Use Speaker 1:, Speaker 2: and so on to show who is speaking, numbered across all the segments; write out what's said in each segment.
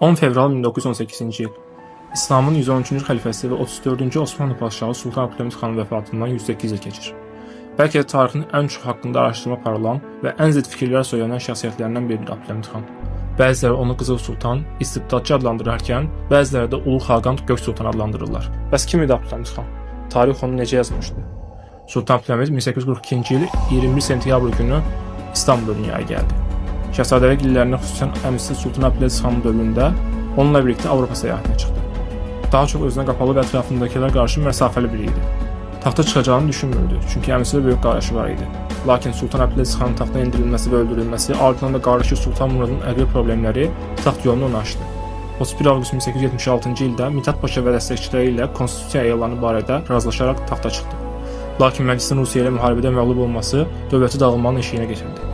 Speaker 1: 10 fevral 1918-ci il. İslamın 113-cü xəlifəsi və 34-cü Osmanlı padşahı Sultan Abdülhamid xanın vəfatından 108 il keçir. Bəlkə də tarixin ən çox haqqında araşdırma aparılan və ən zidd fikirlər söylənən şəxsiyyətlərindən biridir Abdülhamid xan. Bəziləri onu Qızıl Sultan, istibdadçı adlandırarkən, bəziləri də Ulu Xaqan Gök Sultan adlandırırlar. Bəs kim idi Abdülhamid xan? Tarix onu necə yazmışdı? Sultan Abdülhamid 1842-ci il 21 sentyabr günü İstanbulda dünyaya gəldi. Şəhzadəlik illərində xüsusən əmisi Sultan Abdülaziz xanın dövründə onunla birlikdə Avropa səyahətinə çıxdı. Daha çox özünə qapalı və ətrafındakilərə qarşı məsafəli biri idi. Taxta çıxacağını düşünmürdü, çünki əmisi də böyük qardaşı var idi. Lakin Sultan Abdülaziz xanın taxtdan endirilməsi və öldürülməsi, ardından da qardaşı Sultan Muradın əqli problemləri taxt yolunu onu açdı. 31 avqust 1876-cı ildə Mithat Paşa və dəstəkçiləri ilə konstitusiya elanı barədə razılaşaraq taxta çıxdı. Lakin məclisin Rusiya ilə müharibədə məğlub olması dövləti dağılmanın eşiyinə getirdi.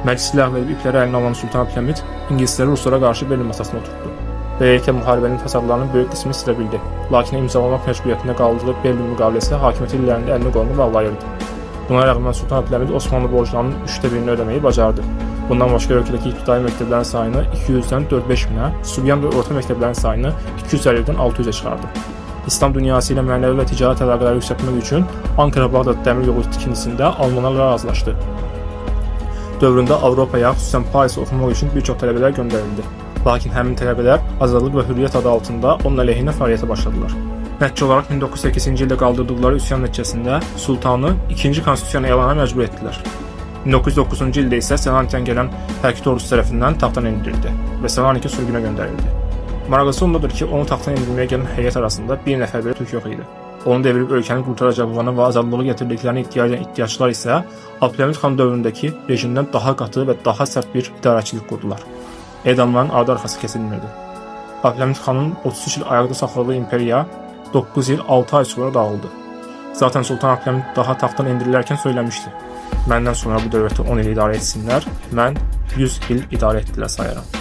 Speaker 1: Məclisi ləğv edib ipləri əlinə alan Sultan Abdülhamid ingilisləri ruslara qarşı Berlin masasına oturtdu. Beləliklə müharibənin fəsadlarının böyük qismini silə bildi. Lakin imzalamaq məcburiyyətində qaldığı Berlin müqaviləsi hakimiyyət illərində əlini qolunu bağlayırdı. Buna rəğmən Sultan Abdülhamid Osmanlı borclarının 1/3-ni ödəməyi bacardı. Bundan başqa ölkədəki ibtidai məktəblərin sayını 200-dən 4-5 minə, Sübyan və orta məktəblərin sayını 250-dən 600-ə çıxardı. İslam dünyası ilə mənəvi və ticarət əlaqələri yüksəltmək üçün Ankara-Bağdad dəmir yolu tikintisində almanlarla razılaşdı. Dövründə Avropaya, xüsusən Parisə oxumaq üçün bir çox tələbələr göndərildi. Lakin həmin tələbələr azadlıq və hürriyyət adı altında onun əleyhinə fəaliyyətə başladılar. Nəticə olaraq 1908-ci ildə qaldırdıqları üsyan nəticəsində sultanı 2-ci konstitusiyanı elana məcbur etdilər. 1909-cu ildə isə Selanikdən gələn Tərkit ordusu tərəfindən taxtdan endirildi və Selanikə sürgünə göndərildi. Maraqlısı ondadır ki, onu taxtdan endirməyə gələn heyət arasında bir nəfər belə türk yox idi. Onu devirib ölkəni qurtaracaqlarına və azadlığı gətirdiklərini iddia edən iddiaçılar isə Abdülhamid xan dövründəki rejimdən daha qatı və daha sərt bir idarəçilik qurdular. Edamların ardı-arxası kesilmirdi. Abdülhamid xanın 33 il ayaqda saxladığı imperiya 9 il 6 ay sonra dağıldı. Zaten Sultan Abdülhamid daha taxtdan endirilərkən söyləmişdi: "Məndən sonra bu dövləti 10 il idarə etsinlər, mən 100 il idarə etdilər sayarım."